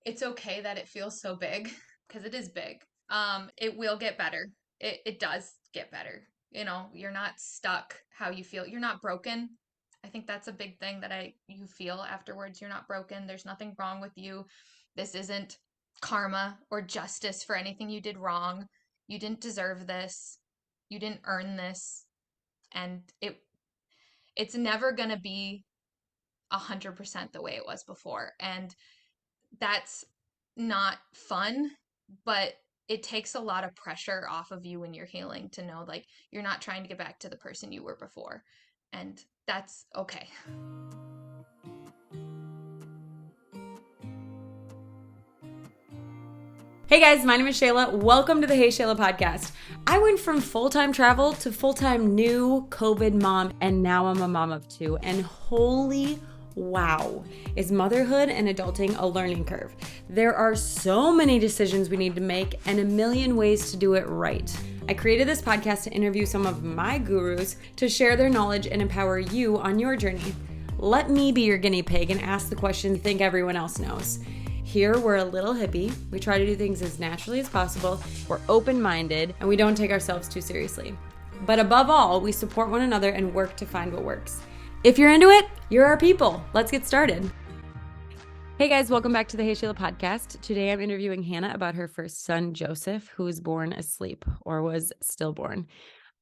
it's okay that it feels so big because it is big. It will get better. It does get better. You're not stuck how you feel. You're not broken. I think that's a big thing that you feel afterwards. You're not broken. There's nothing wrong with you. This isn't karma or justice for anything you did wrong. You didn't deserve this. You didn't earn this. And it's never gonna be 100% the way it was before. And that's not fun, but it takes a lot of pressure off of you when you're healing to know like you're not trying to get back to the person you were before. And that's okay. Hey guys, my name is Shayla. Welcome to the Hey Shayla Podcast. I went from full-time travel to full-time new COVID mom, and now I'm a mom of two. And holy wow, is motherhood and adulting a learning curve. There are so many decisions we need to make and a million ways to do it right. I created this podcast to interview some of my gurus to share their knowledge and empower you on your journey. Let me be your guinea pig and ask the questions you think everyone else knows. Here, we're a little hippie. We try to do things as naturally as possible. We're open-minded, and we don't take ourselves too seriously. But above all, we support one another and work to find what works. If you're into it, you're our people. Let's get started. Hey guys, welcome back to the Hey Shayla Podcast. Today I'm interviewing Hannah about her first son, Jospeh, who was born asleep or was stillborn.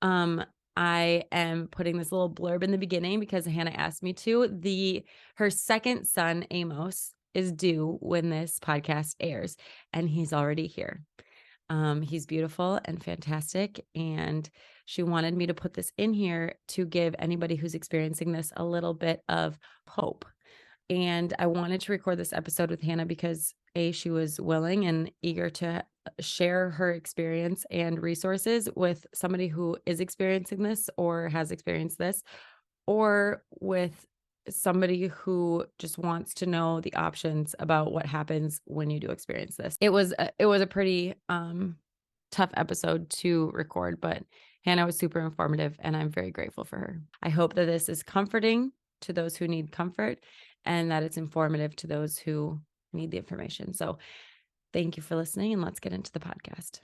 I am putting this little blurb in the beginning because Hannah asked me to. Her second son, Amos, is due when this podcast airs, and he's already here. He's beautiful and fantastic, and she wanted me to put this in here to give anybody who's experiencing this a little bit of hope. And I wanted to record this episode with Hannah because she was willing and eager to share her experience and resources with somebody who is experiencing this or has experienced this, or with somebody who just wants to know the options about what happens when you do experience this. It was a pretty tough episode to record, but Hannah was super informative and I'm very grateful for her. I hope that this is comforting to those who need comfort and that it's informative to those who need the information. So thank you for listening, and let's get into the podcast.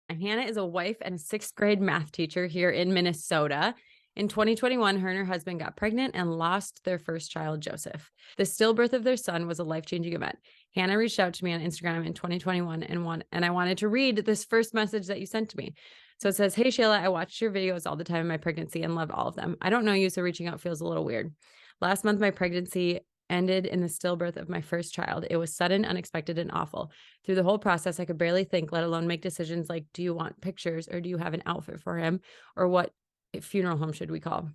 And Hannah is a wife and a sixth grade math teacher here in Minnesota. In 2021, her and her husband got pregnant and lost their first child, Jospeh. The stillbirth of their son was a life-changing event. Hannah reached out to me on Instagram in 2021 and I wanted to read this first message that you sent to me. So it says, "Hey Shayla, I watched your videos all the time in my pregnancy and loved all of them. I don't know you, so reaching out feels a little weird. Last month, my pregnancy ended in the stillbirth of my first child. It was sudden, unexpected, and awful. Through the whole process, I could barely think, let alone make decisions like, do you want pictures or do you have an outfit for him? Or what funeral home should we call?"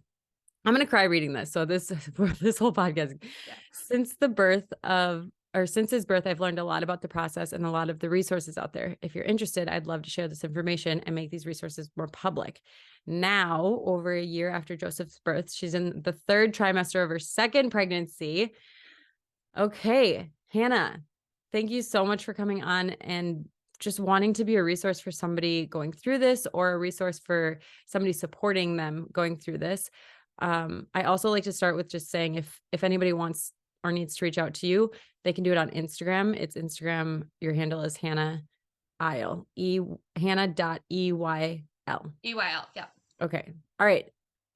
I'm going to cry reading this. So this whole podcast, Yeah. since his birth, I've learned a lot about the process and a lot of the resources out there. If you're interested, I'd love to share this information and make these resources more public. Now, over a year after Joseph's birth, she's in the third trimester of her second pregnancy. Okay, Hannah, thank you so much for coming on and just wanting to be a resource for somebody going through this or a resource for somebody supporting them going through this. I also like to start with just saying if anybody wants or needs to reach out to you, they can do it on Instagram. It's Instagram. Your handle is Hannah Eyl, Hannah.EYL. EYL, yeah. Okay. All right.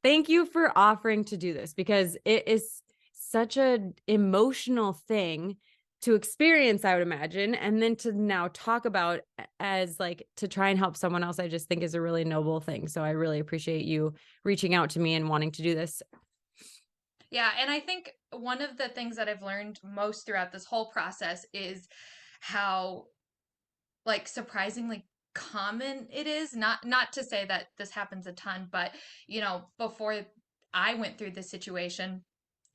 Thank you for offering to do this because it is such an emotional thing to experience, I would imagine, and then to now talk about as like to try and help someone else, I just think is a really noble thing. So I really appreciate you reaching out to me and wanting to do this. Yeah, and I think one of the things that I've learned most throughout this whole process is how like surprisingly common it is. Not to say that this happens a ton, but before I went through this situation,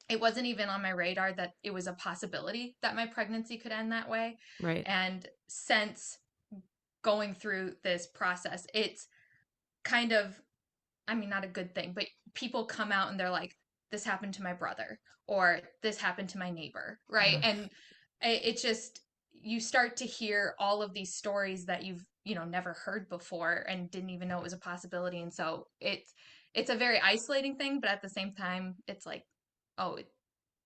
it wasn't even on my radar that it was a possibility that my pregnancy could end that way. Right. And since going through this process, it's kind of, I mean, not a good thing, but people come out and they're like, this happened to my brother or this happened to my neighbor, right? Ugh. And it just, you start to hear all of these stories that you've, never heard before and didn't even know it was a possibility. And so it's a very isolating thing, but at the same time, it's like, oh,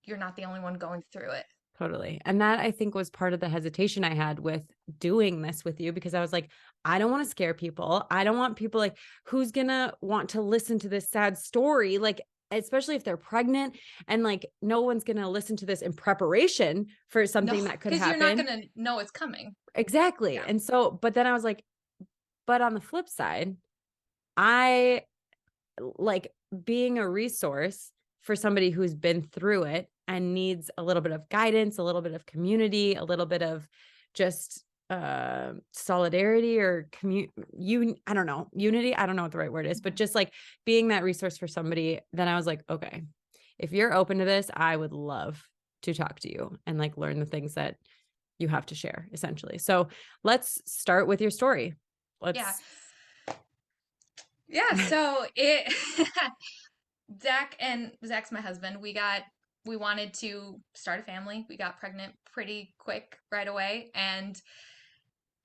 you're not the only one going through it. Totally. And that I think was part of the hesitation I had with doing this with you, because I was like, I don't want to scare people. I don't want people like, who's going to want to listen to this sad story? Like, especially if they're pregnant, and like, no one's going to listen to this in preparation for No, something that could because you're not happen. going to know it's coming. Exactly. Yeah. And so, but then I was like, but on the flip side, I like being a resource for somebody who's been through it and needs a little bit of guidance, a little bit of community, a little bit of just solidarity or I don't know, unity. I don't know what the right word is, but just like being that resource for somebody. Then I was like, okay, if you're open to this, I would love to talk to you and like learn the things that you have to share, essentially. So let's start with your story. Yeah. Let's Yeah. So Zach's my husband. We wanted to start a family. We got pregnant pretty quick right away. And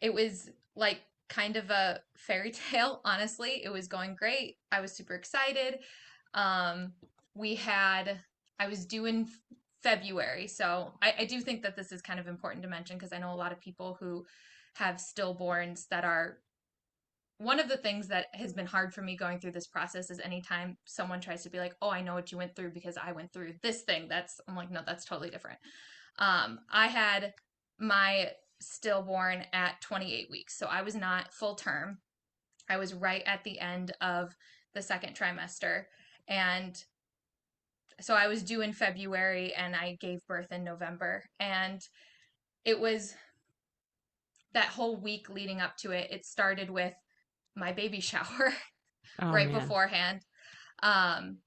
it was like kind of a fairy tale, honestly. It was going great. I was super excited. Um, we had, I was due in February. So I do think that this is kind of important to mention because I know a lot of people who have stillborns that are one of the things that has been hard for me going through this process is anytime someone tries to be like, oh, I know what you went through because I went through this thing. I'm like, no, that's totally different. I had my stillborn at 28 weeks. So I was not full term. I was right at the end of the second trimester. And so I was due in February and I gave birth in November. And it was that whole week leading up to it. It started with my baby shower oh right man. beforehand, um,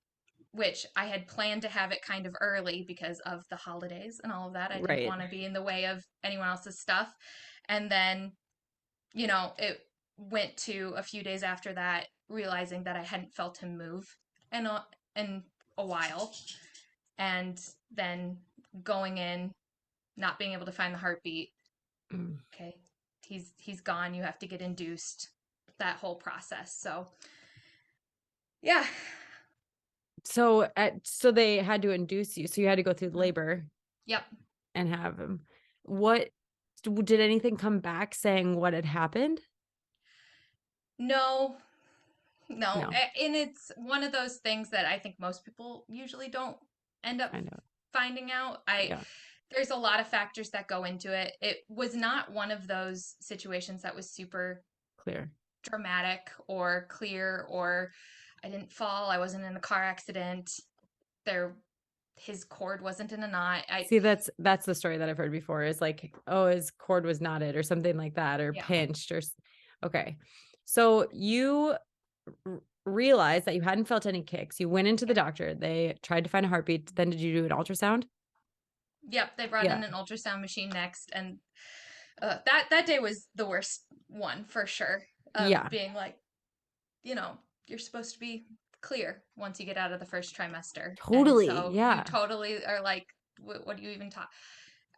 which I had planned to have it kind of early because of the holidays and all of that. I didn't Right. want to be in the way of anyone else's stuff. And then, it went to a few days after that, realizing that I hadn't felt him move in a while. And then going in, not being able to find the heartbeat. Mm. Okay, he's gone. You have to get induced. That whole process. So, yeah. So they had to induce you. So you had to go through Mm-hmm. labor Yep. and have him. What did anything come back saying what had happened? No, no. No, And it's one of those things that I think most people usually don't end up find out. finding out. Yeah, There's a lot of factors that go into it. It was not one of those situations that was super clear. dramatic or clear or I didn't fall, I wasn't in a car accident. There his cord wasn't in a knot. See, that's the story that I've heard before, is like, oh, his cord was knotted or something like that, or Yeah. pinched okay. So you realized that you hadn't felt any kicks. You went into the doctor. They tried to find a heartbeat. Then did you do an ultrasound? Yep, they brought Yeah. in an ultrasound machine next, and that day was the worst one for sure. Of Yeah. being like, you're supposed to be clear once you get out of the first trimester, and Totally. so you Yeah. totally are like, what do you even talk?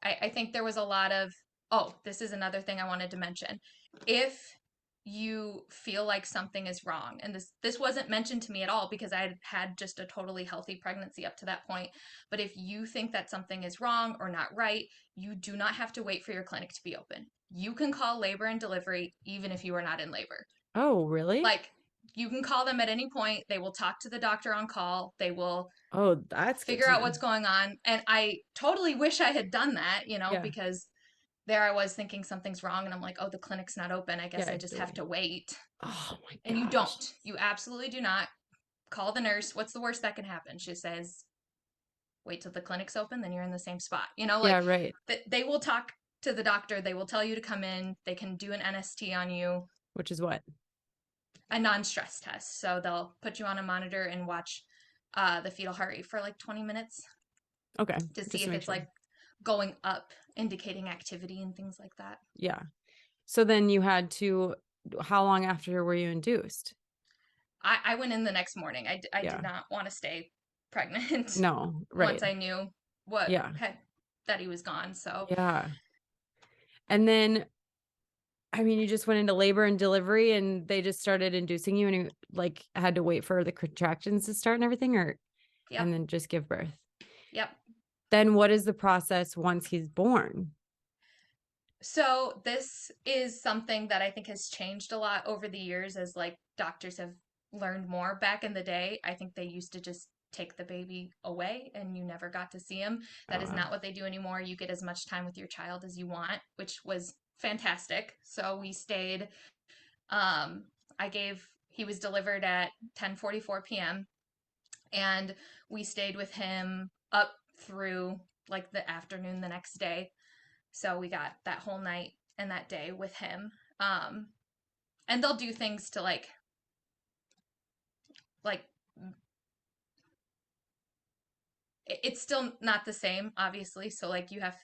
I think there was a lot of. Oh, this is another thing I wanted to mention. If you feel like something is wrong, and this wasn't mentioned to me at all because I had just a totally healthy pregnancy up to that point, but if you think that something is wrong or not right, you do not have to wait for your clinic to be open. You can call labor and delivery even if you are not in labor. Oh, really? Like, you can call them at any point. They will talk to the doctor on call. They will Oh, that's good figure to out know. what's going on. And I totally wish I had done that, Yeah. because there I was thinking something's wrong. And I'm like, oh, the clinic's not open. I guess Yeah, I I just feel have like, to wait. oh my And you gosh. don't. You absolutely do not. Call the nurse. What's the worst that can happen? She says, wait till the clinic's open, then you're in the same spot. Yeah, Like right. they will talk to the doctor. They will tell you to come in. They can do an NST on you, Which is what? a non-stress test. So they'll put you on a monitor and watch the fetal heart rate for like 20 minutes Okay. to see Just to if make it's sure. like going up, indicating activity and things like that. Yeah. So then you had to, how long after were you induced? I went in the next morning. I did Yeah. not want to stay pregnant No, once right. I knew what Yeah. had that he was gone. So Yeah. And then, I mean, you just went into labor and delivery and they just started inducing you and you like had to wait for the contractions to start and everything, or, yep, and then just give birth. yep. then what is the process once he's born? So this is something that I think has changed a lot over the years as like doctors have learned more. Back in the day, I think they used to just take the baby away and you never got to see him. Oh, That is wow. not what they do anymore. You get as much time with your child as you want, which was fantastic. So we stayed I gave he was delivered at 10:44 p.m. and we stayed with him up through like the afternoon the next day. So we got that whole night and that day with him. And they'll do things to like it's still not the same, obviously. So like you have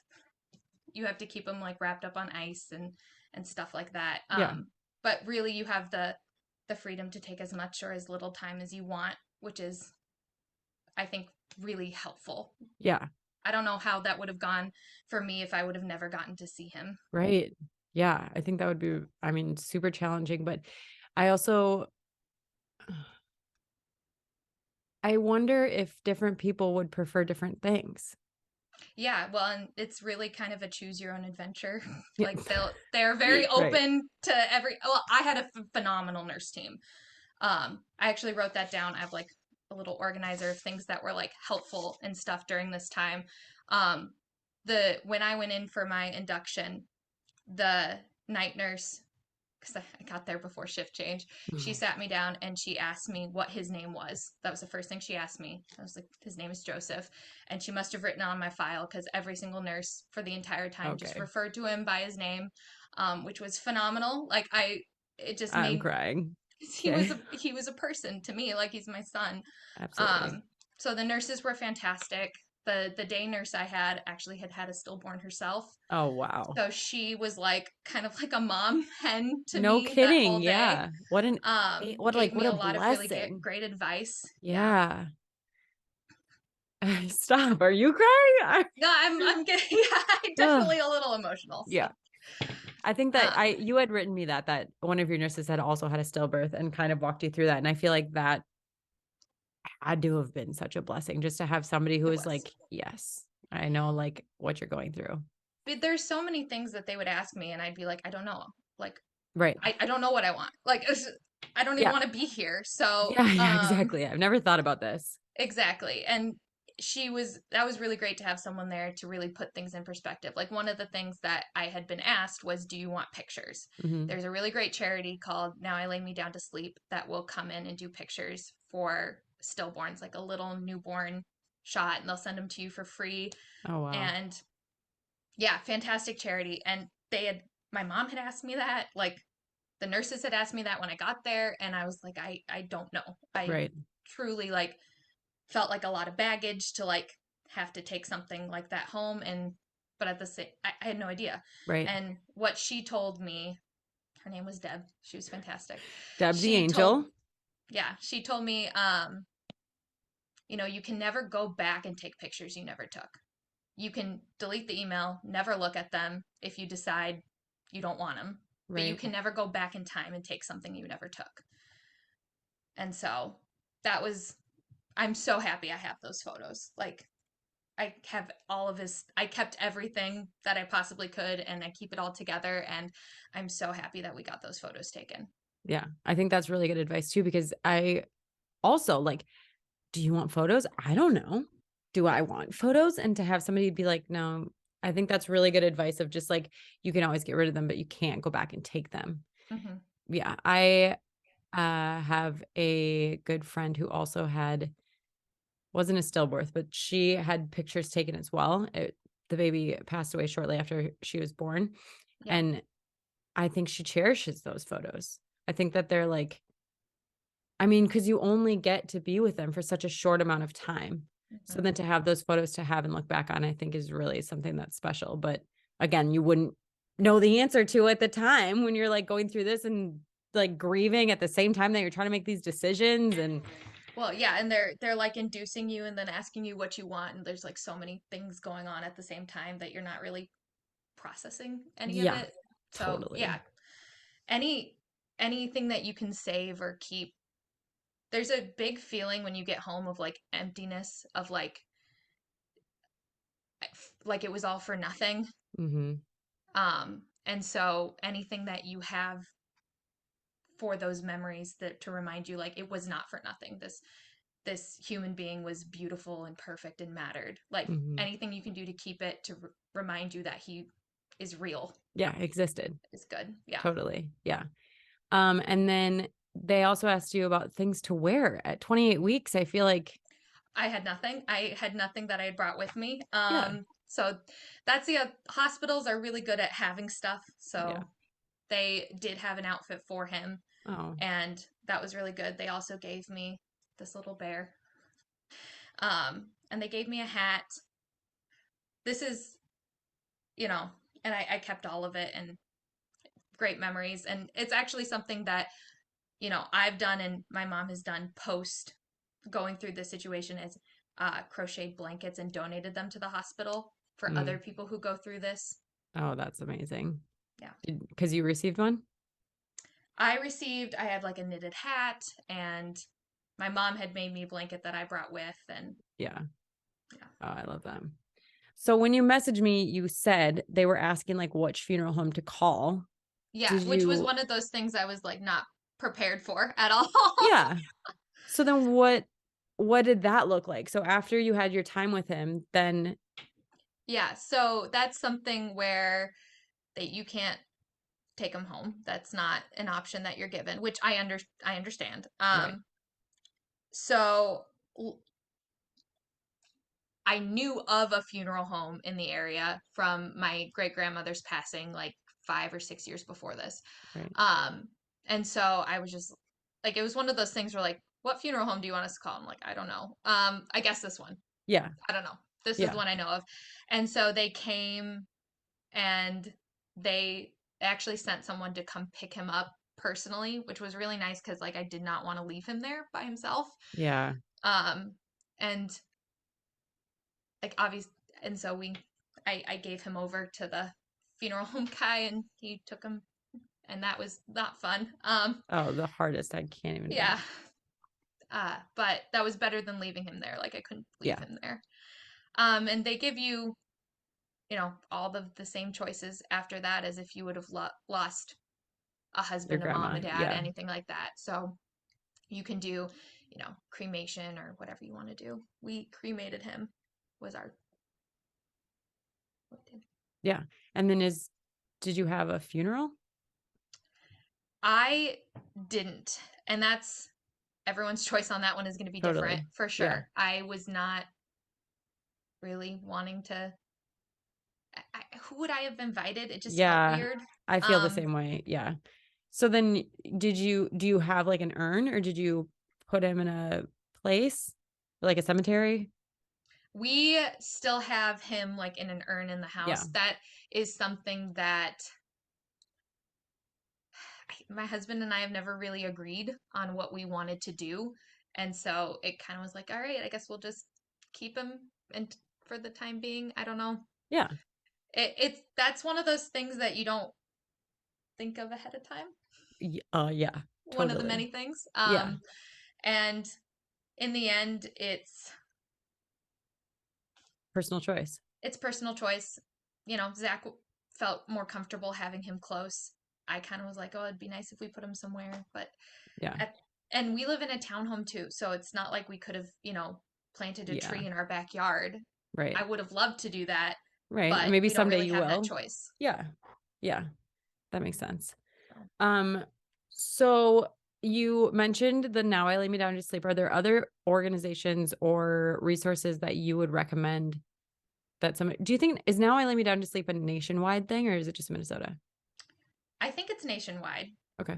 to keep him like wrapped up on ice and stuff like that. Yeah. But really, you have the freedom to take as much or as little time as you want, which is I think really helpful. Yeah. I don't know how that would have gone for me if I would have never gotten to see him. Right. Yeah. I think that would be, I mean, super challenging, but I also, I wonder if different people would prefer different things. Yeah, well, and it's really kind of a choose your own adventure. Yeah. Like they're very Right. open to every. Well, I had a phenomenal nurse team. I actually wrote that down. I have like a little organizer of things that were like helpful and stuff during this time. Um, the when I went in for my induction, the night nurse, because I got there before shift change, she Oh, sat me down and she asked me what his name was. That was the first thing she asked me. I was like, his name is Joseph. And she must have written on my file because every single nurse for the entire time just okay. referred to him by his name, which was phenomenal. It just I'm made crying. Okay. he was a person to me, like he's my son. Absolutely. Um, so the nurses were fantastic. The day nurse I had actually had a stillborn herself. Oh, wow. So she was like kind of like a mom hen to No me that kidding. whole day. Yeah. What an, Gave what me a a lot of really blessing. great advice. Yeah. Yeah. Stop. Are you crying? No, I'm getting yeah, Ugh. definitely a little emotional. So, Yeah. I think that um, you had written me that one of your nurses had also had a stillbirth and kind of walked you through that. And I feel like that had to have been such a blessing just to have somebody who it is was. like, yes, I know like what you're going through. But there's so many things that they would ask me, and I'd be like, I don't know. Like, Right. I don't know what I want. I don't even Yeah. want to be here. So, Yeah, exactly. I've never thought about this. exactly. And that was really great to have someone there to really put things in perspective. Like one of the things that I had been asked was, do you want pictures? Hmm. There's a really great charity called Now I Lay Me Down to Sleep that will come in and do pictures for stillborns, like a little newborn shot, and they'll send them to you for free. Oh, wow. And yeah, fantastic charity. And my mom had asked me that, like the nurses had asked me that when I got there, and I was like, I don't know. I Right. truly like felt like a lot of baggage to like have to take something like that home and but at the same I had no idea. Right. And what she told me, her name was Deb, she was fantastic. Deb the She told angel. she told me you can never go back and take pictures you never took. You can delete the email, never look at them if you decide you don't want them, but you Right. can never go back in time and take something you never took. And so that was I'm so happy I have those photos. Like I have all of his, I kept everything that I possibly could and I keep it all together. And I'm so happy that we got those photos taken. Yeah. I think that's really good advice too, because I also like, do you want photos? I don't know. Do I want photos? And to have somebody be like, no, I think that's really good advice of just like, you can always get rid of them, but you can't go back and take them. Mm-hmm. Yeah. I have a good friend who also wasn't a stillbirth, but she had pictures taken as well. The baby passed away shortly after she was born. Yeah. And I think she cherishes those photos. I think that they're like, I mean, because you only get to be with them for such a short amount of time. So Mm-hmm. then to have those photos to have and look back on, I think is really something that's special. But again, you wouldn't know the answer to at the time when you're like going through this and like grieving at the same time that you're trying to make these decisions. And Well, yeah, and they're like inducing you and then asking you what you want, and there's like so many things going on at the same time that you're not really processing any of yeah, it. So totally. yeah, any anything that you can save or keep. There's a big feeling when you get home of like emptiness, of like like it was all for nothing. Mm-hmm. And so anything that you have for those memories that to remind you like it was not for nothing. This human being was beautiful and perfect and mattered. Like Mm-hmm. anything you can do to keep it to remind you that he is real Yeah, existed. is good. Yeah. Totally. Yeah. And then they also asked you about things to wear at 28 weeks. I feel like, I had nothing. I had nothing that I had brought with me. yeah, So that's the hospitals are really good at having stuff. yeah. So they did have an outfit for him, Oh, and that was really good. They also gave me this little bear. And they gave me a hat. This is, and I kept all of it and great memories. And it's actually something that, I've done and my mom has done post going through this situation is crocheted blankets and donated them to the hospital for other mm. people who go through this. Oh, that's amazing. Yeah. Because you received one? I had like a knitted hat, and my mom had made me a blanket that I brought with. And Yeah. yeah. Oh, I love that. So when you messaged me, you said they were asking like which funeral home to call. Yeah, Did which was you? one of those things I was like not prepared for at all. Yeah. So then what did that look like? So after you had your time with him, then Yeah, so that's something where that you can't take them home. That's not an option that you're given, which I understand. right. So I knew of a funeral home in the area from my great grandmother's passing like 5 or 6 years before this. Right. Um, and so I was just like, it was one of those things where like, what funeral home do you want us to call? I'm like, I don't know. I guess this one. Yeah. I don't know. This is the Yeah. one I know of. And so they came and they actually sent someone to come pick him up personally, which was really nice because like I did not want to leave him there by himself. Yeah. Um, and like obvious, and so I gave him over to the funeral home guy, and he took him, and that was not fun. Oh, the hardest. I can't even Yeah. imagine. But that was better than leaving him there. Like I couldn't leave Yeah. him there. And they give you, all the same choices after that as if you would have lost a Your husband, a mom, grandma. a dad, Yeah. anything like that. So you can do, cremation or whatever you want to do. We cremated him was our what did Yeah. And then did you have a funeral? I didn't. And that's everyone's choice on that one is going to be different Totally. for Yeah. sure. I was not really wanting to. Who would I have invited? It just felt Yeah. weird. I feel the Um, same way. Yeah. So then do you have like an urn or did you put him in a place like a cemetery? we still have him like in an urn in the Yeah. house. That is something that my husband and I have never really agreed on what we wanted to do. And so it kind of was like, all right, I guess we'll just keep him and for the time being. I don't know. Yeah. It's that's one of those things that you don't think of ahead of time. Yeah. One of the Totally. many things. Yeah. And in the end, Personal choice. it's personal choice. Zach felt more comfortable having him close. I kind of was like, oh, it'd be nice if we put him somewhere, but Yeah. at, and we live in a townhome too, so it's not like we could have, planted a Yeah. tree in our backyard. Right. I would have loved to do that, Right. And but maybe we don't someday really you have that will. choice. Yeah. Yeah. That makes sense. So. Um, so you mentioned the Now I Lay Me Down to Sleep. Are there other organizations or resources that you would recommend that do you think is Now I Lay Me Down to Sleep a nationwide thing or is it just Minnesota? I think it's nationwide. Okay.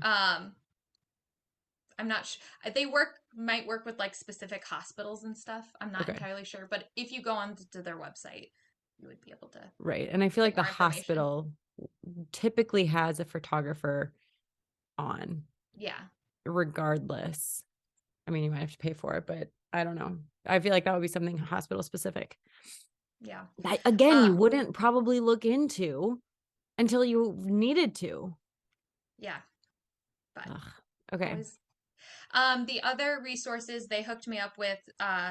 I'm not sure. They might work with like specific hospitals and stuff. I'm not Okay. entirely sure, but if you go on to their website, you would be able to Right. And I feel like get the more information. hospital typically has a photographer on Yeah. regardless. I mean, you might have to pay for it, but I don't know. I feel like that would be something hospital specific. Yeah. That, again, you wouldn't probably look into until you needed to. Yeah. But Ugh. Okay. The other resources they hooked me up with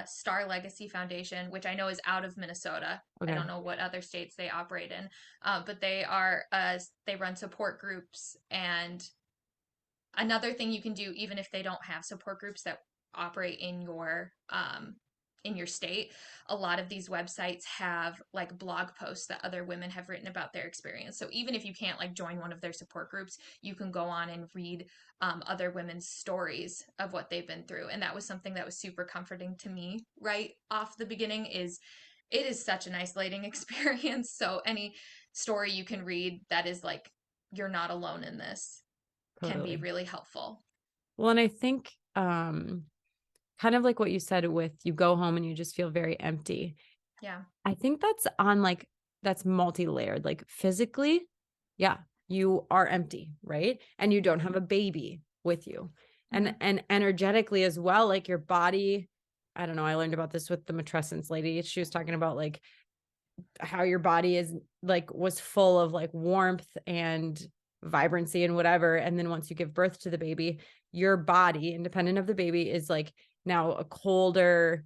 Star Legacy Foundation, which I know is out of Minnesota. I Okay. don't know what other states they operate in, but they run support groups. And another thing you can do, even if they don't have support groups that operate in your state, a lot of these websites have like blog posts that other women have written about their experience. So even if you can't like join one of their support groups, you can go on and read other women's stories of what they've been through. And that was something that was super comforting to me right off the beginning. Is it is such an isolating experience. So any story you can read that is like, you're not alone in this, can be Totally. really helpful. Well, and I think kind of like what you said with you go home and you just feel very empty. Yeah. I think that's multi-layered. Like physically, yeah, you are empty, right? And you don't have a baby with you. Mm-hmm. And energetically as well, like your body, I don't know, I learned about this with the matrescence lady. She was talking about like how your body is like was full of like warmth and vibrancy and whatever. And then once you give birth to the baby, your body, independent of the baby, is like now a colder,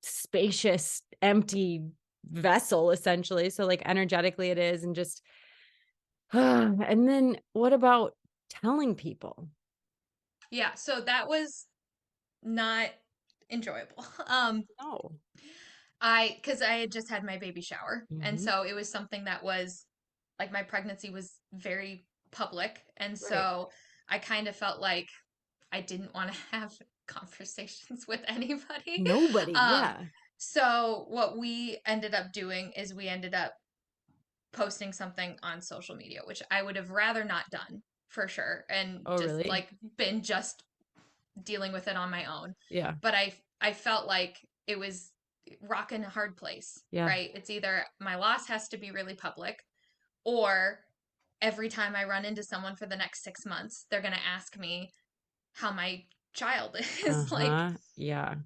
spacious, empty vessel, essentially. So like energetically it is, and just and then what about telling people? Yeah. So that was not enjoyable. No. Because I had just had my baby shower. And Mm-hmm. so it was something that was like my pregnancy was very public. And Right. so I kind of felt like I didn't want to have conversations with anybody. Nobody. Um, Yeah. so what we ended up doing is we ended up posting something on social media, which I would have rather not done for sure, and Oh, just really? like been just dealing with it on my own. Yeah. But I felt like it was rocking a hard place, Yeah. right? It's either my loss has to be really public, or every time I run into someone for the next 6 months, they're gonna ask me how my child is. Like, Uh-huh. Yeah.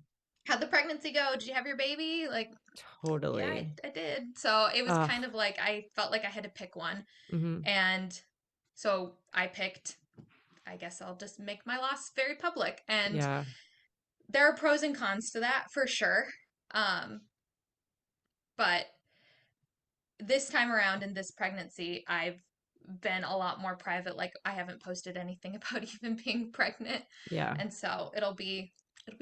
how'd the pregnancy go? Did you have your baby? Like, yeah, Totally. I did. So it was Oh. kind of like I felt like I had to pick one. Mm-hmm. And so I picked, I guess I'll just make my loss very public. And Yeah. there are pros and cons to that for sure. Um, but this time around in this pregnancy, I've been a lot more private. Like I haven't posted anything about even being pregnant. Yeah. And so it'll be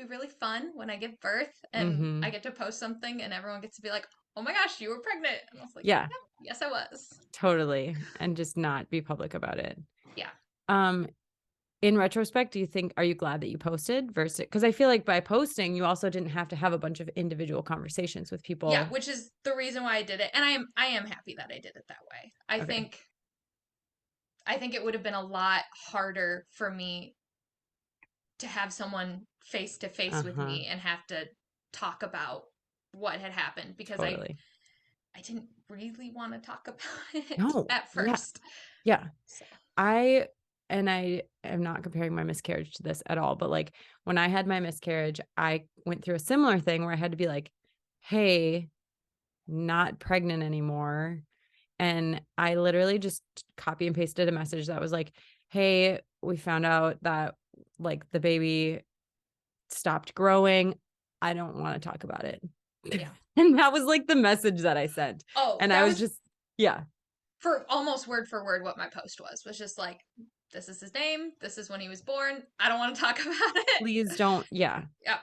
really fun when I give birth and Mm-hmm. I get to post something and everyone gets to be like, "Oh my gosh, you were pregnant." And I was like, Yeah. "Yep, yes I was." Totally. And just not be public about it. Yeah. Um, in retrospect, are you glad that you posted versus, because I feel like by posting, you also didn't have to have a bunch of individual conversations with Yeah, people. which is the reason why I did it. And I am happy that I did it that way. Okay. I think it would have been a lot harder for me to have someone face to face with Uh-huh. me and have to talk about what had happened, because Totally. I didn't really want to talk about it No. at Yeah. first. Yeah. So, I I am not comparing my miscarriage to this at all, but like when I had my miscarriage, I went through a similar thing where I had to be like, "Hey, not pregnant anymore." And I literally just copy and pasted a message that was like, "Hey, we found out that like the baby stopped growing. I don't want to talk about it." yeah. And that was like the message that I sent. Oh, And I that was was just, yeah, for almost word for word what my post was just like, this is his name, this is when he was born. I don't want to talk about it. please don't. Yeah. Yeah.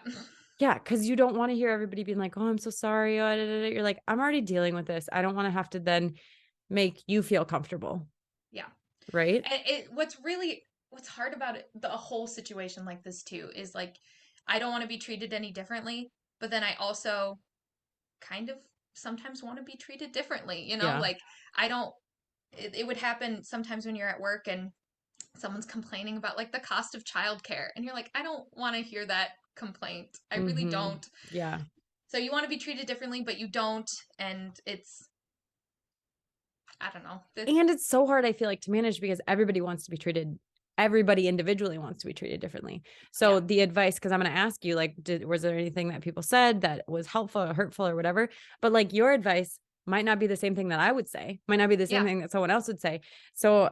Yeah. Cause you don't want to hear everybody being like, "Oh, I'm so sorry." Oh, da, da, da." You're like, I'm already dealing with this. I don't want to have to then make you feel comfortable. Yeah. Right. And what's hard about it, the whole situation like this too, is like I don't want to be treated any differently, but then I also kind of sometimes want to be treated differently, Yeah. like I don't it would happen sometimes when you're at work and someone's complaining about like the cost of childcare and you're like, I don't want to hear that complaint. I really Mm-hmm. don't. Yeah. So you want to be treated differently, but you don't, and it's, I don't know. It's, And it's so hard, I feel like, to manage because everybody individually wants to be treated differently. yeah. So the advice, because I'm going to ask you, like, was there anything that people said that was helpful or hurtful or whatever? But like your advice might not be the same thing that I would say, might not be the same Yeah. thing that someone else would say. So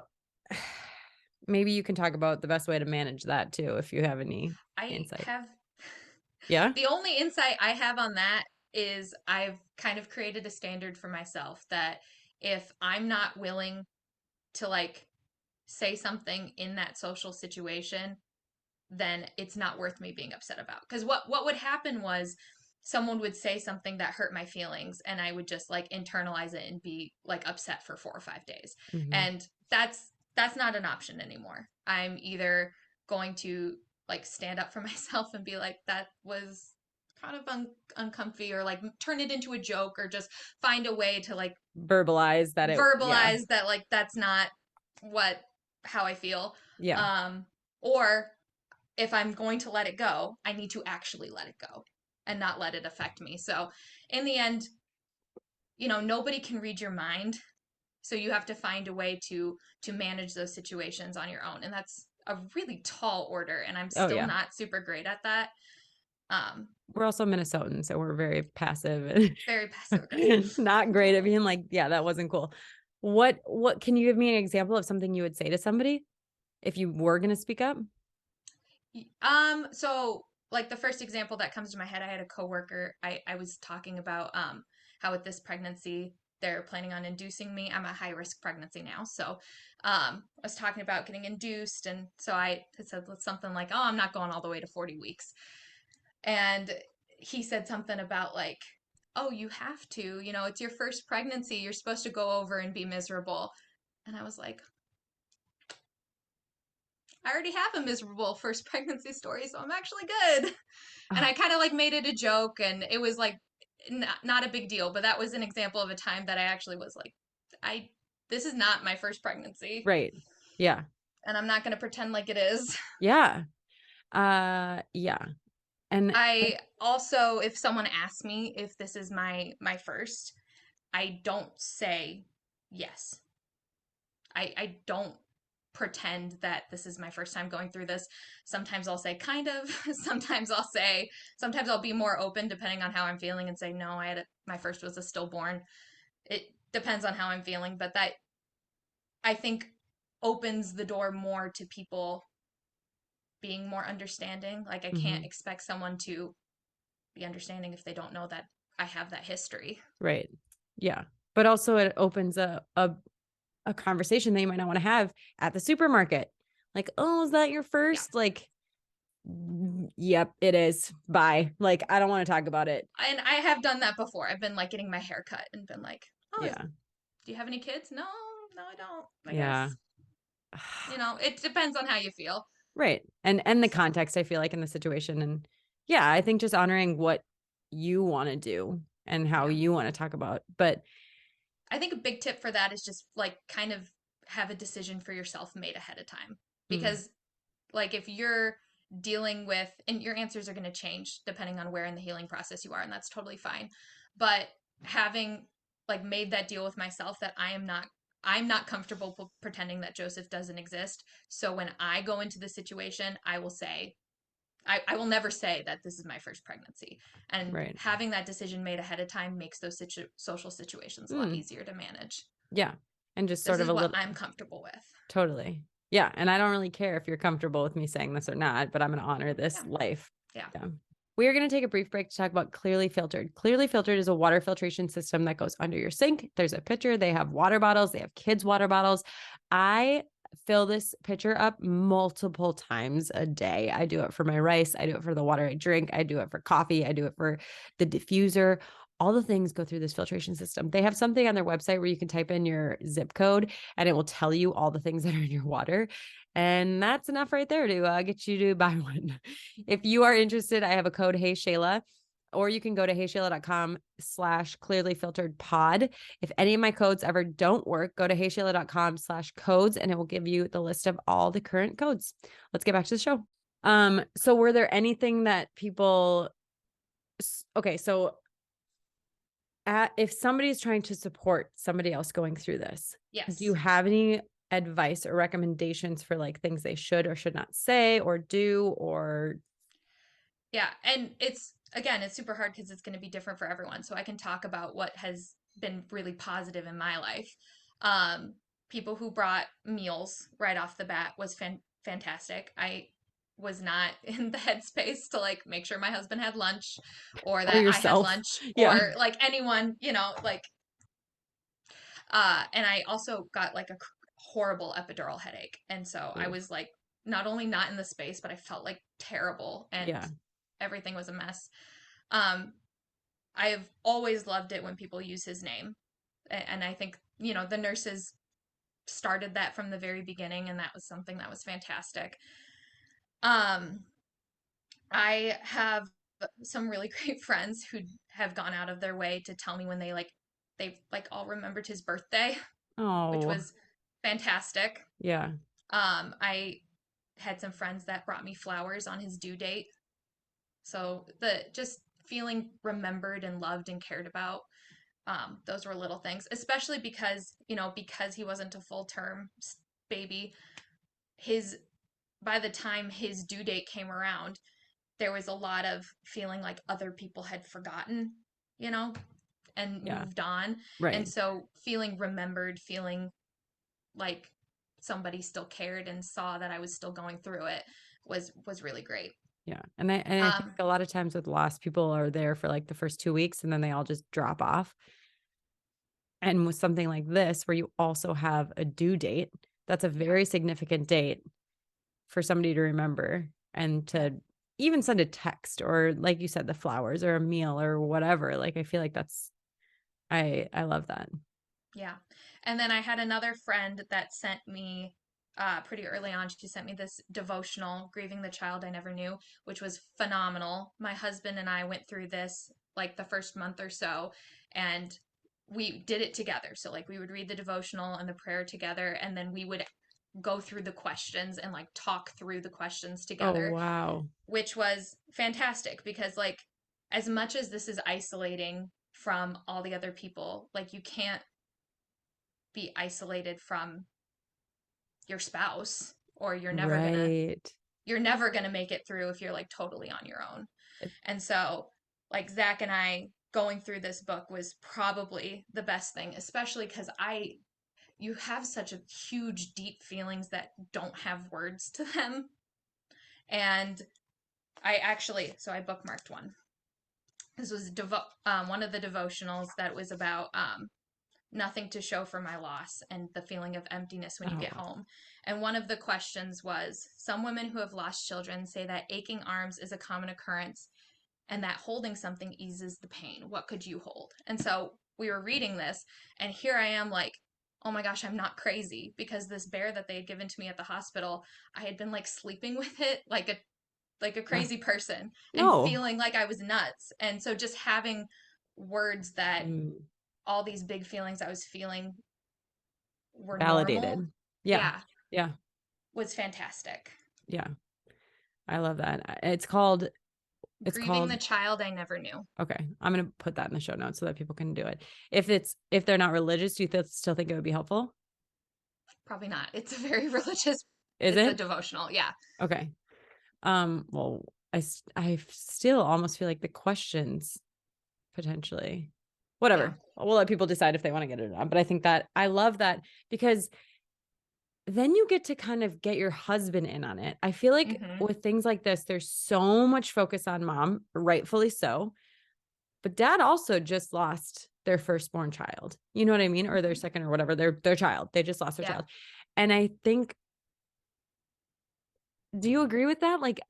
maybe you can talk about the best way to manage that too, if you have any I insight. have Yeah. the only insight I have on that is I've kind of created a standard for myself that if I'm not willing to like say something in that social situation, then it's not worth me being upset about. Because what would happen was someone would say something that hurt my feelings, and I would just like internalize it and be like upset for 4 or 5 days. Mm-hmm. And that's not an option anymore. I'm either going to like stand up for myself and be like, that was kind of uncomfy, or like turn it into a joke, or just find a way to like Verbalize that yeah. verbalize that like that's not what how I feel. Yeah. Um, or if I'm going to let it go, I need to actually let it go and not let it affect me. So in the end, nobody can read your mind. So you have to find a way to manage those situations on your own. And that's a really tall order, and I'm Oh still yeah. not super great at that. Um, We're also Minnesotans, so we're very passive very passive aggressive. and not great at being like, yeah, that wasn't cool. What can you give me an example of something you would say to somebody if you were going to speak up? So like the first example that comes to my head, I had a coworker. I was talking about how with this pregnancy they're planning on inducing me. I'm a high risk pregnancy now, so I was talking about getting induced, and so I said something like, "Oh, I'm not going all the way to 40 weeks," and he said something about like, "Oh, you have to. It's your first pregnancy. You're supposed to go over and be miserable," and I was like, I already have a miserable first pregnancy story, so I'm actually good. And I kind of like made it a joke, and it was like not a big deal, but that was an example of a time that I actually was like, I this is not my first pregnancy, Right. Yeah. and I'm not going to pretend like it is. Yeah. Yeah. And I also, if someone asks me if this is my first, I don't say yes. I don't pretend that this is my first time going through this. Sometimes I'll say kind of. Sometimes I'll be more open depending on how I'm feeling and say no. My first was a stillborn. It depends on how I'm feeling, but that I think opens the door more to people being more understanding. Like I can't mhm, expect someone to be understanding if they don't know that I have that history. right. Yeah. But also it opens a conversation that you might not want to have at the supermarket. Like, oh, is that your Yeah. first? Like, yep, it is. Bye. Like, I don't want to talk about it. And I have done that before. I've been like getting my hair cut and been like, "Oh, Yeah. do you have any kids?" No, no, I don't. I Yeah. guess it depends on how you feel. Right. And the So context, I feel like, in the situation. And yeah, I think just honoring what you want to do and how yeah, you want to talk about. But I think a big tip for that is just like kind of have a decision for yourself made ahead of time, mm, because like if you're dealing with, and your answers are going to change depending on where in the healing process you are, and that's totally fine, but having like made that deal with myself that I'm not comfortable pretending that Joseph doesn't exist. So when I go into the situation, I will say I will never say that this is my first pregnancy. And right. having that decision made ahead of time makes those social situations a lot Mm, easier to manage. yeah. And just This sort of is a what little, I'm comfortable with. totally. Yeah. And I don't really care if you're comfortable with me saying this or not, but I'm going to honor this Yeah. life. Yeah. Yeah. We are going to take a brief break to talk about Clearly Filtered. Clearly Filtered is a water filtration system that goes under your sink. There's a pitcher. They have water bottles. They have kids' water bottles. I fill this pitcher up multiple times a day. I do it for my rice. I do it for the water I drink. I do it for coffee. I do it for the diffuser. All the things go through this filtration system. They have something on their website where you can type in your zip code and it will tell you all the things that are in your water. And that's enough right there to get you to buy one. If you are interested, I have a code, Hey Shayla, or you can go to heyshayla.com/clearlyfilteredpod. If any of my codes ever don't work, go to heyshayla.com/codes and it will give you the list of all the current codes. Let's get back to the show. So were there anything that people, okay, so if somebody's trying to support somebody else going through this, do you Yes. have any advice or recommendations for like things they should or should not say or do or Yeah. And it's super hard because it's going to be different for everyone. So I can talk about what has been really positive in my life. Um, people who brought meals right off the bat was fantastic. I was not in the headspace to like make sure my husband had lunch or Or that I had yourself. lunch Yeah. or like anyone, like and I also got like a horrible epidural headache. And so I Oof. was like not only not in the space, but I felt like terrible and Yeah. everything was a mess. Um I've always loved it when people use his name. And I think, the nurses started that from the very beginning, and that was something that was fantastic. Um, I have some really great friends who have gone out of their way to tell me when they like all remembered his birthday, which Oh, was fantastic. yeah. I had some friends that brought me flowers on his due date. So the just feeling remembered and loved and cared about, those were little things, especially because he wasn't a full term baby. His By the time his due date came around, there was a lot of feeling like other people had forgotten, you know, and Yeah. moved on. And Right. so feeling remembered, feeling like somebody still cared and saw that I was still going through it was really great. Yeah. And I think Um, a lot of times with loss, people are there for like the first 2 weeks and then they all just drop off. And with something like this, where you also have a due date, that's a yeah, very significant date for somebody to remember and yeah, to even send a text or, like you said, the flowers or a meal or whatever. Like, I feel like I love that. yeah. And then I had another friend that sent me pretty early on. She sent me this devotional, Grieving the Child I Never Knew, which was phenomenal. My husband and I went through this like the first month or so, and we did it together. So, like, we would read the devotional and the prayer together, and then we would go through the questions and like talk through the questions Oh, together, wow. which was fantastic because, like, as much as this is isolating from all the other people, like, you can't be isolated from your spouse, or Right. you're never gonna make it through if you're like totally on your own. And so, like, Zach and I going through this book was probably the best thing, especially because I you have such a huge deep feelings that don't have words to them. And I bookmarked one. This was one of the devotionals that was about nothing to show for my loss and the feeling of emptiness when you Oh, get home. And one of the questions was, some women who have lost children say that aching arms is a common occurrence and that holding something eases the pain. What could you hold? And so we were reading this, and here I am like, oh my gosh, I'm not crazy, because this bear that they had given to me at the hospital, I had been like sleeping with it like a yeah. crazy person and No. feeling like I was nuts. And so just having words that Mm, all these big feelings I was feeling were normal, validated. Yeah. yeah, Yeah. was fantastic. Yeah. I love that. It's Grieving called the child I never knew. Okay, I'm gonna put that in the show notes so that people can do it. If they're not religious, do you still think it would be helpful? Probably not. It's a very religious, Is it's a it? devotional. Yeah. Okay. Well, I still almost feel like the questions potentially, Yeah. whatever. We'll let people decide if they want to get it or not. But I think that I love that because then you get to kind of get your husband in on it. I feel like Mm-hmm. with things like this, there's so much focus on mom, rightfully so. But dad also just lost their firstborn child. You know what I mean? Or their Mm-hmm. second or whatever, their child. They just lost their Yeah. child. And I think, do you agree with that? Like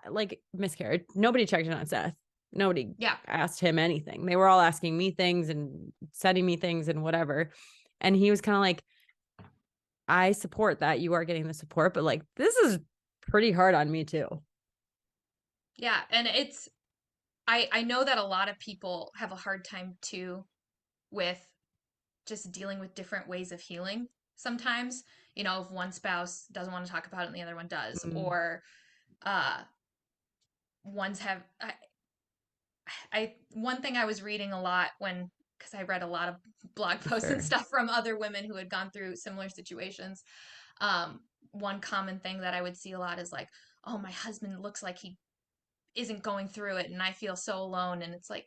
like miscarriage. Nobody checked in on Seth. Nobody Yeah. asked him anything. They were all asking me things and sending me things and whatever. And he was kind of like, I support that you are getting the support, but like this is pretty hard on me too. Yeah. And I know that a lot of people have a hard time too with just dealing with different ways of healing sometimes. If one spouse doesn't want to talk about it and the other one does, Mm, or uh ones have one thing I was reading a lot when because I read a lot of blog for posts and sure. stuff from other women who had gone through similar situations. One common thing that I would see a lot is like, oh, my husband looks like he isn't going through it and I feel so alone. And it's like,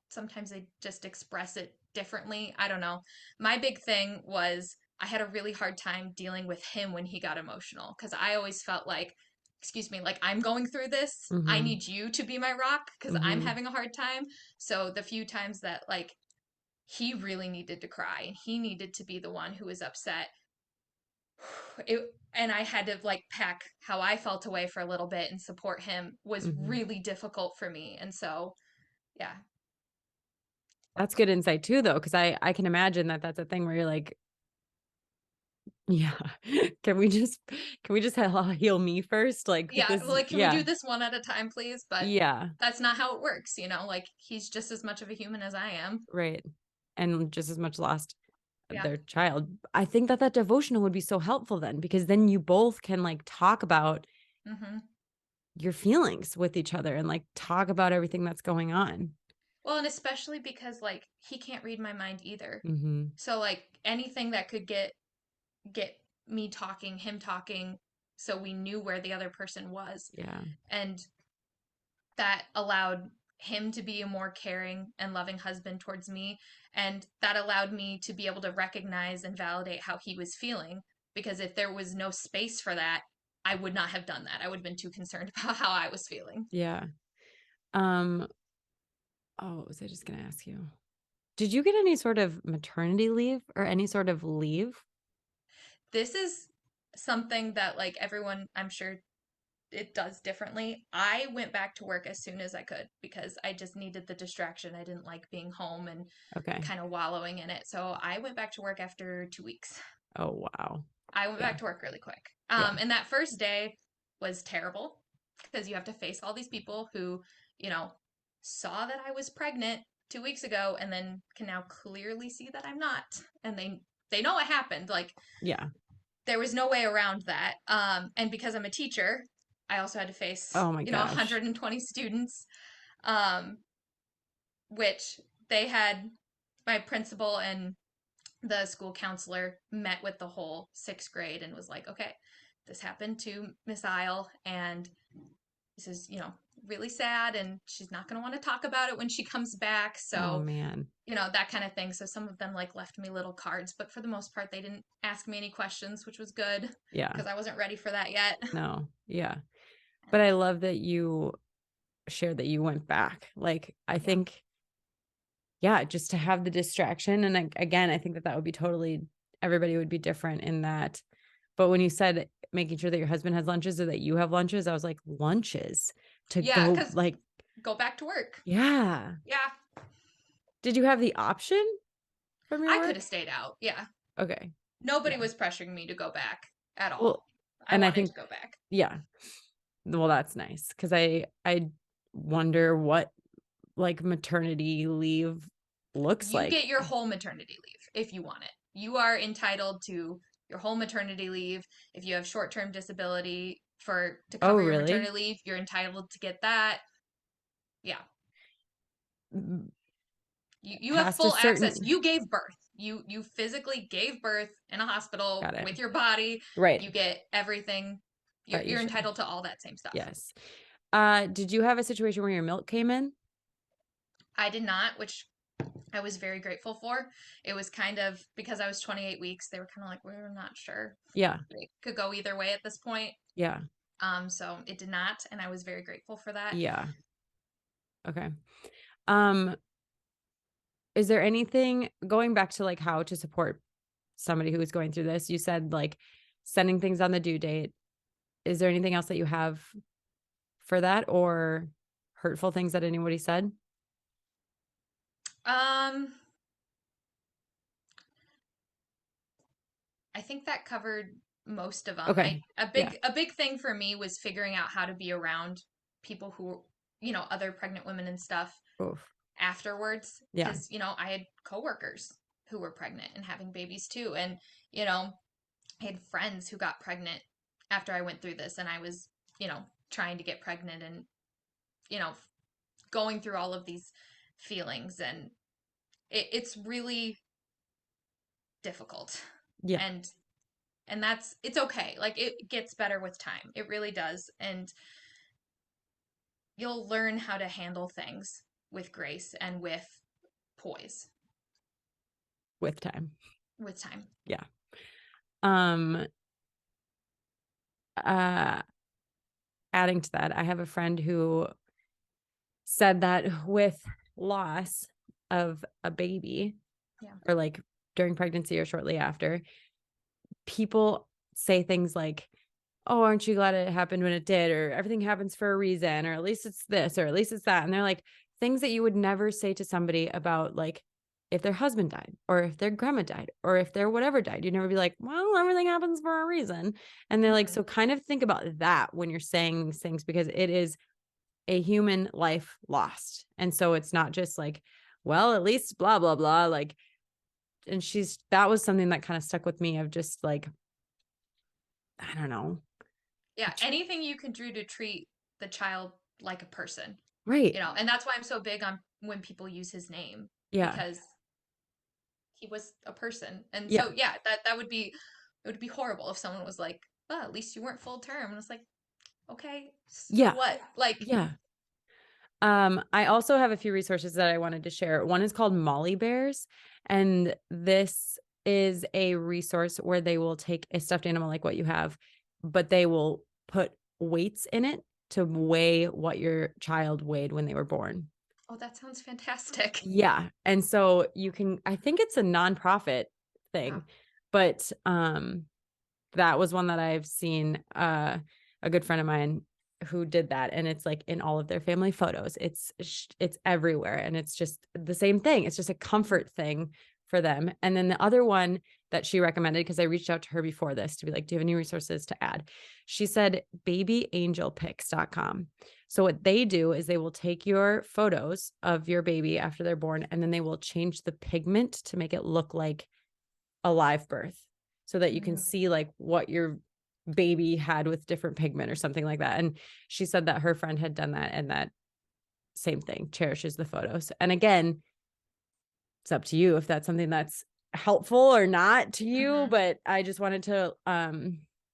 sometimes they just express it differently. I don't know. My big thing was I had a really hard time dealing with him when he got emotional because I always felt like, excuse me, like I'm going through this. I Mm-hmm. need you to be my rock because I'm Mm-hmm. having a hard time. So the few times that like he really needed to cry and he needed to be the one who was upset, and I had to like pack how I felt away for a little bit and support him was Mm-hmm. really difficult for me. And so, yeah. That's good insight too, though, because I can imagine that that's a thing where you're like, yeah, can we just heal me first? Like Yeah, this, like can we yeah, do this one at a time, please? But yeah, that's not how it works, you know? Like he's just as much of a human as I am. right. And just as much lost Yeah. their child. I think that that devotional would be so helpful then, because then you both can like talk about Hmm. your feelings with each other and like talk about everything that's going on. Well, and especially because like he can't read my mind either. Mm-hmm. So like anything that could get me talking, him talking, so we knew where the other person was. Yeah. And that allowed him to be a more caring and loving husband towards me. And that allowed me to be able to recognize and validate how he was feeling. Because if there was no space for that, I would not have done that. I would have been too concerned about how I was feeling. Yeah. Um, oh, what was I just gonna ask you? Did you get any sort of maternity leave or any sort of leave? This is something that, like, everyone, I'm sure, it does differently. I went back to work as soon as I could because I just needed the distraction. I didn't like being home and Okay. kind of wallowing in it. So I went back to work after 2 weeks. Oh, wow. I went Yeah. back to work really quick. Yeah. And that first day was terrible because you have to face all these people who, you know, saw that I was pregnant 2 weeks ago and then can now clearly see that I'm not. And they know what happened. Like Yeah. there was no way around that. And because I'm a teacher, I also had to face, Oh my gosh. 120 students, um, which they had my principal and the school counselor met with the whole sixth grade and was like, okay, this happened to Miss Isle, and this is, really sad, and she's not going to want to talk about it when she comes back. Oh So, man. that kind of thing. So some of them like left me little cards, but for the most part, they didn't ask me any questions, which was good Yeah. because I wasn't ready for that yet. No. Yeah. But I love that you shared that you went back. Like, I Yeah. think, yeah, just to have the distraction. And again, I think that that would be totally, everybody would be different in that. But when you said making sure that your husband has lunches or that you have lunches, I was like, lunches to Yeah, go, because like, go back to work. yeah. Yeah, Did you have the option from your I could work? have stayed out. Yeah. Okay. Nobody Yeah. was pressuring me to go back at Well, all. I and I wanted to think, go back. yeah. Well, that's nice because I wonder what like maternity leave looks You like. get your whole maternity leave if you want it. You are entitled to your whole maternity leave. If you have short-term disability for to Oh, cover your really? maternity leave, you're entitled to get that. Yeah. Mm, You have past a full access. certain, You gave birth. You physically gave birth in a hospital got it. with your body. Right. You get everything. You're That you you're should. entitled to all that same stuff. Yes. Did you have a situation where your milk came in? I did not, which I was very grateful for. It was kind of because I was 28 weeks, they were kind of like, we're not sure. Yeah. It could go either way at this point. Yeah. So it did not, and I was very grateful for that. Yeah. Okay. Um, is there anything going back to like how to support somebody who is going through this? You said like sending things on the due date. Is there anything else that you have for that or hurtful things that anybody said? Um, I think that covered most of them. Okay. I a Yeah. big a big thing for me was figuring out how to be around people who, other pregnant women and stuff Oof. afterwards Yeah. because, I had coworkers who were pregnant and having babies too, and you know, I had friends who got pregnant after I went through this, and I was, trying to get pregnant and, you know, going through all of these feelings, and it's really difficult. Yeah. And it's okay. Like it gets better with time. It really does. And you'll learn how to handle things with grace and with poise With time. with time. Yeah. Um, uh, Adding to that, I have a friend who said that with loss of a baby Yeah. or like during pregnancy or shortly after, people say things like, oh, aren't you glad it happened when it did? Or everything happens for a reason, or at least it's this, or at least it's that. And they're like things that you would never say to somebody about like if their husband died or if their grandma died or if their whatever died. You'd never be like, well, everything happens for a reason. And they're like, Mm-hmm. so kind of think about that when you're saying these things, because it is a human life lost. And so it's not just like, well, at least blah, blah, blah. Like, and that was something that kind of stuck with me of just like, I don't know. Yeah, anything you can do to treat the child like a person, Right. and that's why I'm so big on when people use his name, Yeah. because he was a person. And Yeah. so yeah, that would be it would be horrible if someone was like, "Oh, at least you weren't full term." And it's like, "Okay, so Yeah. what?" Like, Yeah. I also have a few resources that I wanted to share. One is called Molly Bears, and this is a resource where they will take a stuffed animal like what you have, but they will put weights in it to weigh what your child weighed when they were born. oh, that sounds fantastic. Yeah. And so you can, I think it's a nonprofit Yeah. thing, but that was one that I've seen a good friend of mine who did that, and it's like in all of their family photos. It's everywhere, and it's just the same thing. It's just a comfort thing for them. And then the other one that she recommended, because I reached out to her before this to be like, do you have any resources to add? She said babyangelpics.com. So what they do is they will take your photos of your baby after they're born, and then they will change the pigment to make it look like a live birth, so that you can see like what your baby had with different pigment or something like that. And she said that her friend had done that, and that same thing, cherishes the photos. And again, it's up to you if that's something that's helpful or not to you, Mm-hmm. but I just wanted to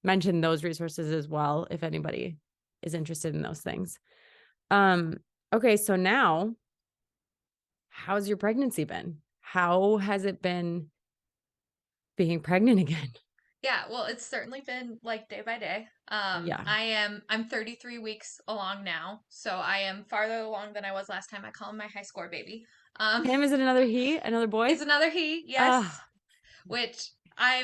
mention those resources as well if anybody is interested in those things. Okay, so now, how's your pregnancy been? How has it been being pregnant again? Yeah, well, it's certainly been like day by day. Yeah. I'm 33 weeks along now, so I am farther along than I was last time. I call him my high score baby. Um, Him, is it another he, another boy? it's another he, yes, Ah, which I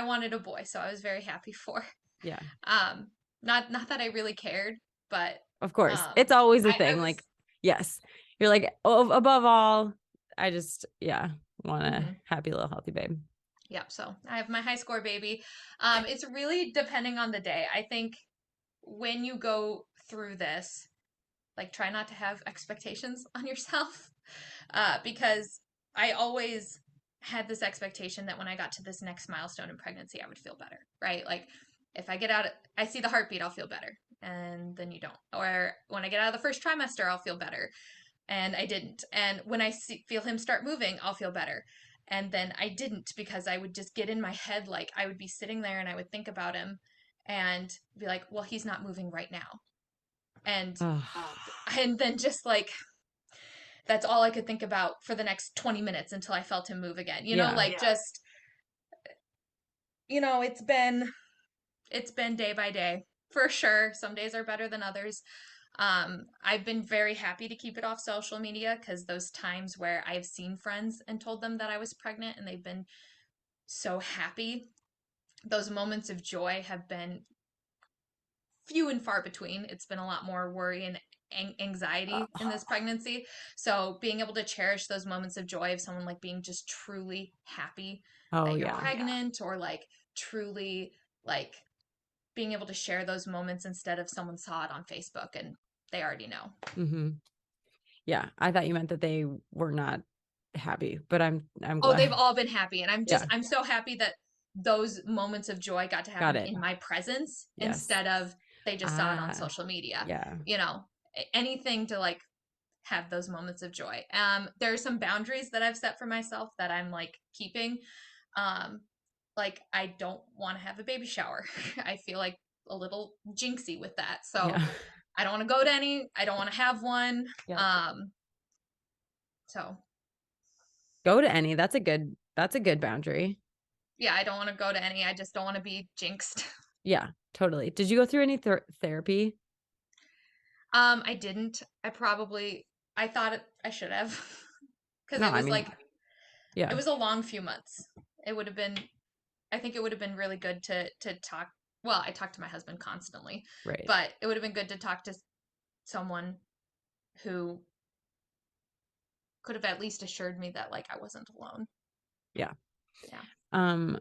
wanted a boy, so I was very happy for. yeah, Um, not that I really cared, but of course. It's always a I thing. was Like, yes, you're like, oh, above all, I just, yeah, want a mhm. happy little healthy babe. Yep, so I have my high score baby. It's really depending on the day. I think when you go through this, like try not to have expectations on yourself, because I always had this expectation that when I got to this next milestone in pregnancy, I would feel better, right? Like if I get out, I see the heartbeat, I'll feel better, and then you don't. Or when I get out of the first trimester, I'll feel better, and I didn't. And when feel him start moving, I'll feel better. And then I didn't, because I would just get in my head, like I would be sitting there and I would think about him and be like, well, he's not moving right now. And Oh, and then just like that's all I could think about for the next 20 minutes until I felt him move again. yeah. Like just it's been day by day for sure. Some days are better than others. I've been very happy to keep it off social media, because those times where I've seen friends and told them that I was pregnant and they've been so happy, those moments of joy have been few and far between. It's been a lot more worry and anxiety in this pregnancy. So being able to cherish those moments of joy of someone like being just truly happy Oh, that you're yeah. pregnant, or like truly like being able to share those moments instead of someone saw it on Facebook and they already know. Mm-hmm. Yeah. I thought you meant that they were not happy, but I'm Oh, they've glad. all been happy, and Yeah. I'm so happy that those moments of joy got to Got happen it. in my presence Yes. instead of they just saw it on Ah, social media. yeah. Anything to like have those moments of joy. There are some boundaries that I've set for myself that I'm like keeping. Um, like I don't want to have a baby shower. I feel like a little jinxy with that. So Yeah. I don't want to go to any. I don't want to have one. Yep. Um, so Go to any. That's a good boundary. Yeah, I don't want to go to any. I just don't want to be jinxed. Yeah, totally. Did you go through any therapy? I didn't. I thought I should have because No, it I was mean, like it yeah, was a long few months. It would have been I think it would have been really good to talk. Well, I talk to my husband constantly, right. but it would have been good to talk to someone who could have at least assured me that like I wasn't alone. Yeah. Yeah. Um,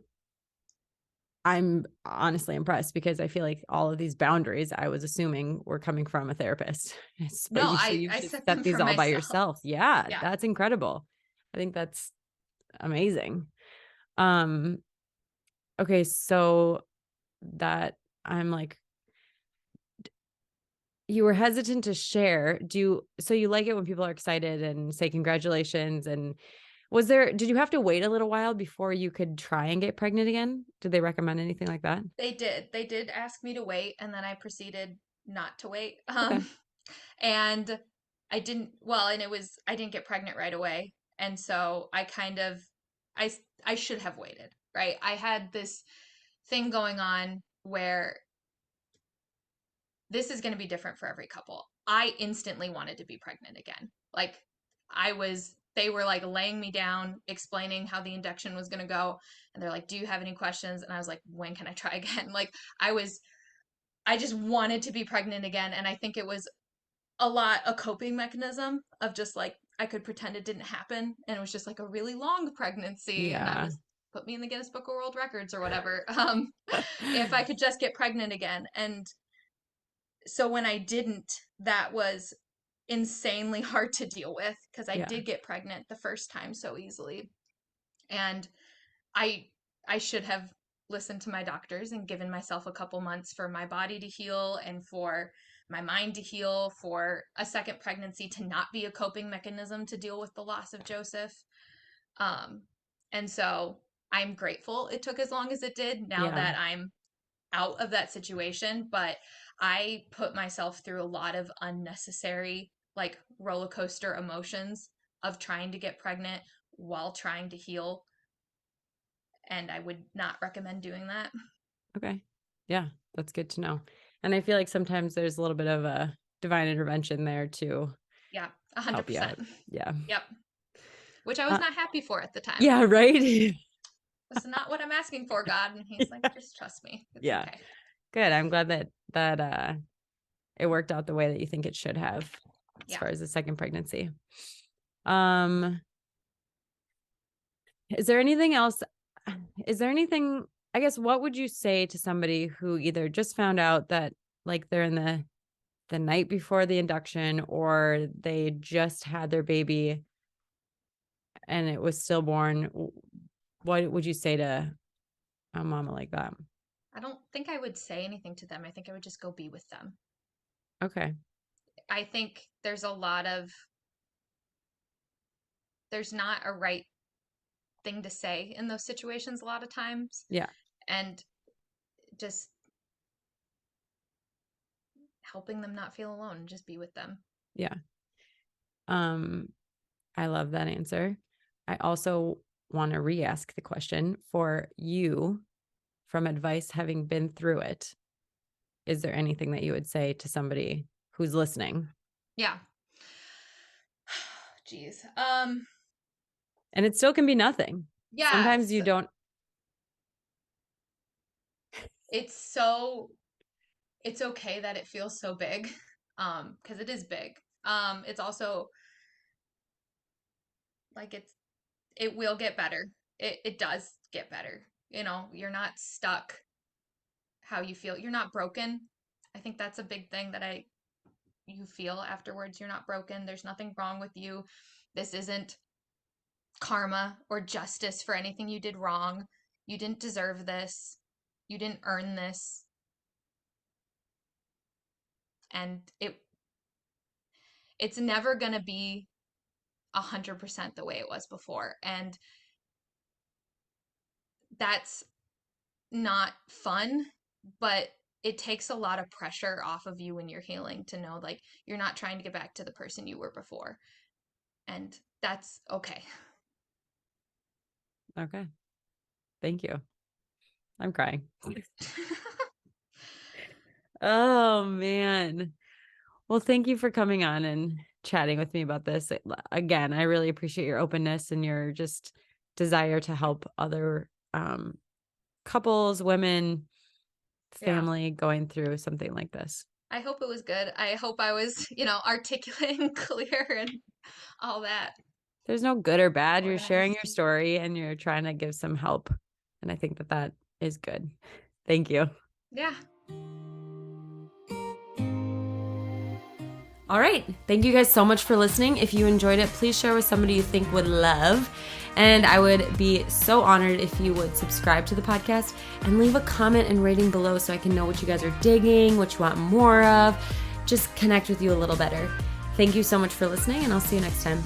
I'm honestly impressed because I feel like all of these boundaries I was assuming were coming from a therapist. No, But you've I just set set them these for all by myself. yourself. Yeah, Yeah. that's incredible. I think that's amazing. Um, okay, so that I'm like, you were hesitant to share. So you like it when people are excited and say congratulations? And did you have to wait a little while before you could try and get pregnant again? Did they recommend anything like that? They did. They did ask me to wait, and then I proceeded not to wait. Okay. And and I didn't get pregnant right away. And so I, I should have waited, right? I had this thing going on where this is going to be different for every couple. I instantly wanted to be pregnant again. Like they were like laying me down, explaining how the induction was going to go. And they're like, do you have any questions? And I was like, when can I try again? Like I just wanted to be pregnant again. And I think it was a coping mechanism of just like, I could pretend it didn't happen. And it was just like a really long pregnancy. And I Yeah. was, put me in the Guinness Book of World Records or whatever. If I could just get pregnant again. And so when I didn't, that was insanely hard to deal with because I Yeah. did get pregnant the first time so easily. And I I should have listened to my doctors and given myself a couple months for my body to heal and for my mind to heal, for a second pregnancy to not be a coping mechanism to deal with the loss of Joseph. Um, and so I'm grateful it took as long as it did now Yeah. that I'm out of that situation, but I put myself through a lot of unnecessary, like roller coaster emotions of trying to get pregnant while trying to heal. And I would not recommend doing that. Okay. Yeah, that's good to know. And I feel like sometimes there's a little bit of a divine intervention there to Yeah, help you 100%. out. Yeah. Yep. Which I was Uh, not happy for at the time. yeah, right? This is not what I'm asking for, God. And he's like, just trust me. It's Yeah. okay. Good. I'm glad that it worked out the way that you think it should have as Yeah. far as the second pregnancy. Um, is there anything else? Is there anything, I guess, what would you say to somebody who either just found out that like they're in the night before the induction or they just had their baby and it was stillborn? What would you say to a mama like that? I don't think I would say anything to them. I think I would just go be with them. Okay. I think there's not a right thing to say in those situations a lot of times. Yeah. And just helping them not feel alone and just be with them. Yeah. Um, I love that answer. I also want to re-ask the question for you from advice having been through it. Is there anything that you would say to somebody who's listening? Yeah. Jeez. And it still can be nothing. Sometimes Yes. you don't. It's so it's okay that it feels so big. Because it is big. It's also like it will get better. It does get better. You know, you're not stuck how you feel. You're not broken. I think that's a big thing that I you feel afterwards. You're not broken. There's nothing wrong with you. This isn't karma or justice for anything you did wrong. You didn't deserve this. You didn't earn this. And it's never going to be 100% the way it was before. And that's not fun, but it takes a lot of pressure off of you when you're healing to know like you're not trying to get back to the person you were before. And that's okay. Okay. Thank you. I'm crying. Oh, man. Well, thank you for coming on and chatting with me about this. Again, I really appreciate your openness and your just desire to help other couples, women, family going through something like this. I hope it was good. I hope I was, articulate and clear and all that. There's no good or bad. You're sharing your Organized. story and you're trying to give some help. And I think that is good. Thank you. Yeah. All right. Thank you guys so much for listening. If you enjoyed it, please share with somebody you think would love. And I would be so honored if you would subscribe to the podcast and leave a comment and rating below so I can know what you guys are digging, what you want more of, just connect with you a little better. Thank you so much for listening, and I'll see you next time.